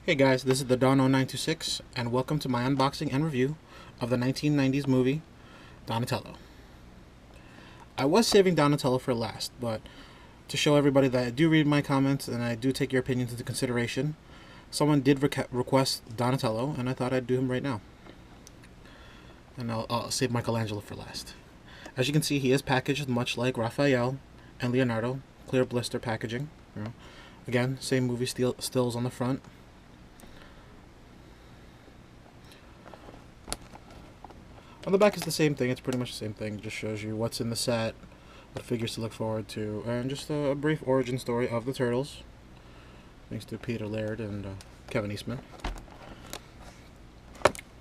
Hey guys, this is the Don0926, and welcome to my unboxing and review of the 1990s movie, Donatello. I was saving Donatello for last, but to show everybody that I do read my comments and I do take your opinions into consideration, someone did request Donatello, and I thought I'd do him right now. And I'll save Michelangelo for last. As you can see, he is packaged much like Raphael and Leonardo, clear blister packaging. Again, same movie stills on the front. On the back is the same thing. It's pretty much the same thing. It just shows you what's in the set, what figures to look forward to, and just a brief origin story of the Turtles, thanks to Peter Laird and Kevin Eastman.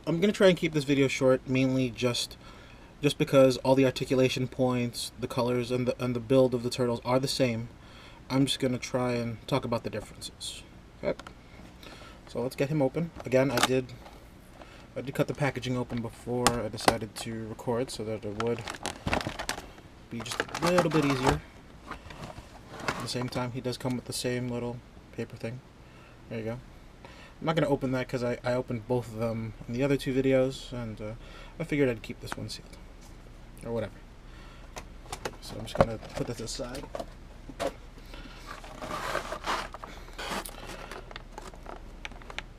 I'm going to try and keep this video short, mainly just because all the articulation points, the colors, and the build of the Turtles are the same. I'm just going to try and talk about the differences. Okay? So let's get him open. Again, I did cut the packaging open before I decided to record so that it would be just a little bit easier. At the same time, he does come with the same little paper thing. There you go. I'm not going to open that because I opened both of them in the other two videos, and I figured I'd keep this one sealed. Or whatever. So I'm just going to put this aside.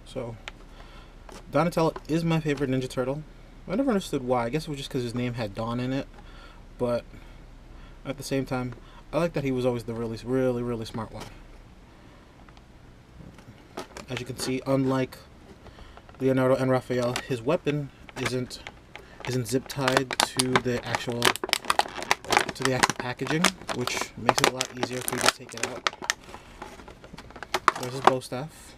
So Donatello is my favorite Ninja Turtle. I never understood why. I guess it was just because his name had Don in it. But at the same time, I like that he was always the really smart one. As you can see, unlike Leonardo and Raphael, his weapon isn't zip tied to the actual packaging, which makes it a lot easier for you to take it out. There's his bow staff.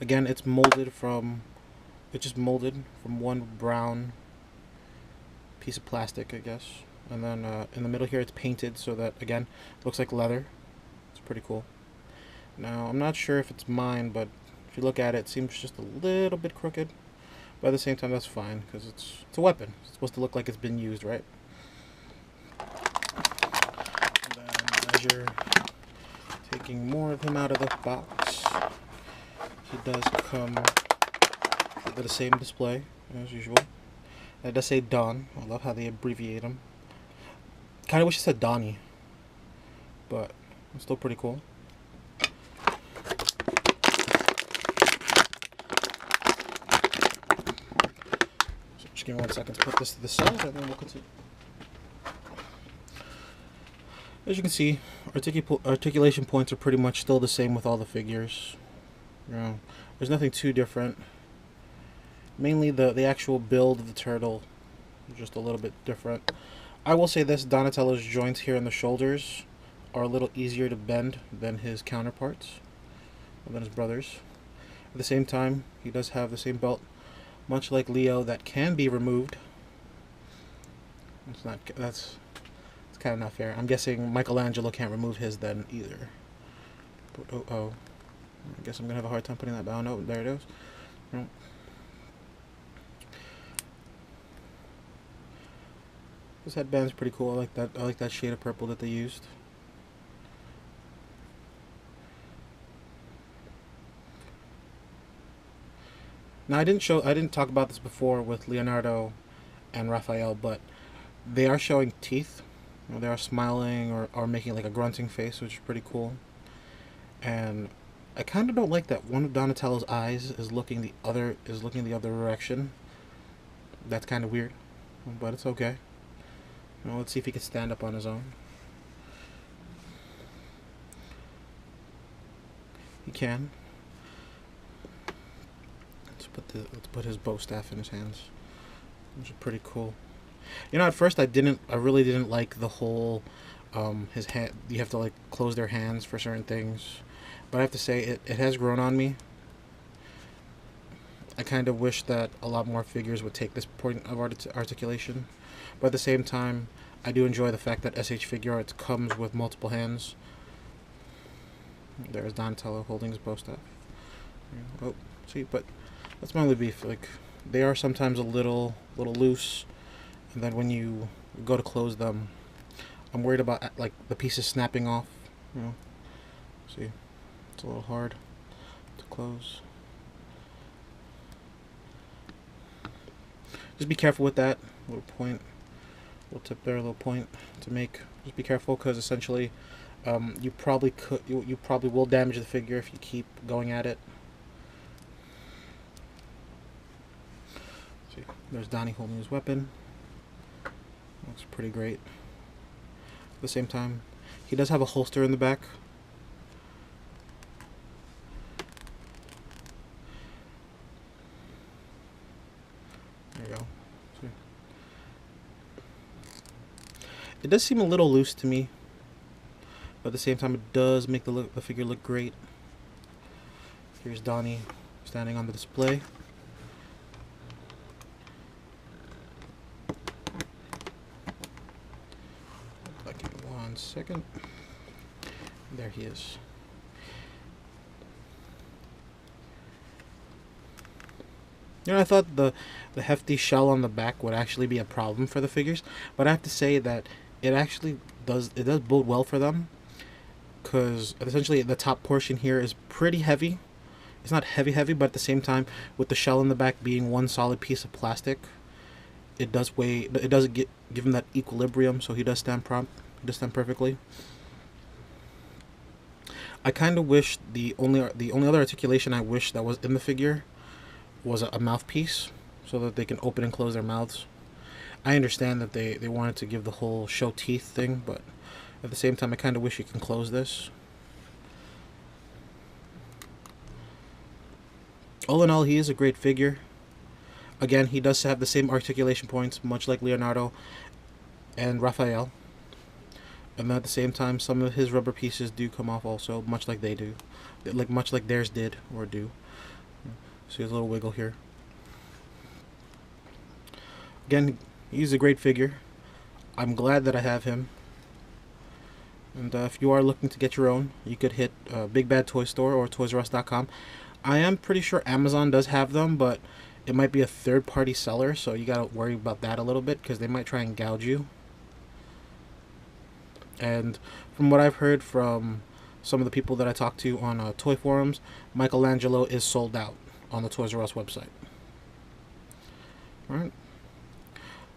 Again, it's just molded from one brown piece of plastic, I guess. And then in the middle here it's painted so that, again, looks like leather. It's pretty cool. Now, I'm not sure if it's mine, but if you look at it, it seems just a little bit crooked. But at the same time, that's fine, because it's a weapon. It's supposed to look like it's been used, right? And then as you're taking more of him out of the box, he does come with the same display as usual. It does say Don. I love how they abbreviate him. Kind of wish it said Donnie, but it's still pretty cool. So just give me 1 second to put this to the side, and then we'll continue. As you can see, articulation points are pretty much still the same with all the figures. There's nothing too different. Mainly the actual build of the turtle is just a little bit different. I will say this, Donatello's joints here in the shoulders are a little easier to bend than his counterparts, than his brothers. At the same time, he does have the same belt, much like Leo, that can be removed. That's kind of not fair. I'm guessing Michelangelo can't remove his then either. But I guess I'm gonna have a hard time putting that down. Oh, there it is. This headband's pretty cool. I like that. I like that shade of purple that they used. Now I didn't talk about this before with Leonardo and Raphael, but they are showing teeth. They are smiling or making like a grunting face, which is pretty cool. And I kind of don't like that one of Donatello's eyes is looking the other direction. That's kind of weird, but it's okay. Let's see if he can stand up on his own. He can. Let's put his bow staff in his hands, which is pretty cool. At first I really didn't like the whole his hand. You have to like close their hands for certain things. But I have to say, it has grown on me. I kind of wish that a lot more figures would take this point of articulation. But at the same time, I do enjoy the fact that SH Figure Arts comes with multiple hands. There's Donatello holding his bow staff. Oh, see, but that's my only beef. Like, they are sometimes a little loose, and then when you go to close them, I'm worried about like the pieces snapping off. See. It's a little hard to close. Just be careful with that. Little point, little tip there, a little point to make. Just be careful, because essentially, you probably you probably will damage the figure if you keep going at it. See, there's Donnie holding his weapon. Looks pretty great. At the same time, he does have a holster in the back. There you go. See. It does seem a little loose to me, but at the same time, it does make the figure look great. Here's Donnie standing on the display. Like in 1 second. There he is. You know, I thought the hefty shell on the back would actually be a problem for the figures, but I have to say that it actually does bode well for them, because essentially the top portion here is pretty heavy. It's not heavy, but at the same time, with the shell in the back being one solid piece of plastic, it does weigh. It doesn't give him that equilibrium, so he does stand prompt. He does stand perfectly. I kind of wish the only other articulation I wish that was in the figure was a mouthpiece, so that they can open and close their mouths. I understand that they wanted to give the whole show teeth thing, but at the same time, I kind of wish you can close this. All in all, he is a great figure. Again, he does have the same articulation points, much like Leonardo and Raphael. And at the same time, some of his rubber pieces do come off also, much like they do. Much like theirs did, or do. See his little wiggle here. Again, he's a great figure. I'm glad that I have him. And if you are looking to get your own, you could hit Big Bad Toy Store or ToysRUs.com. I am pretty sure Amazon does have them, but it might be a third-party seller, so you gotta worry about that a little bit, because they might try and gouge you. And from what I've heard from some of the people that I talked to on toy forums, Michelangelo is sold out on the Toys R Us website. Alright.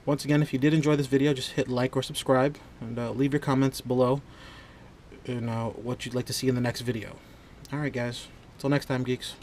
Once again, if you did enjoy this video, just hit like or subscribe, and leave your comments below and what you'd like to see in the next video. Alright guys, until next time, geeks.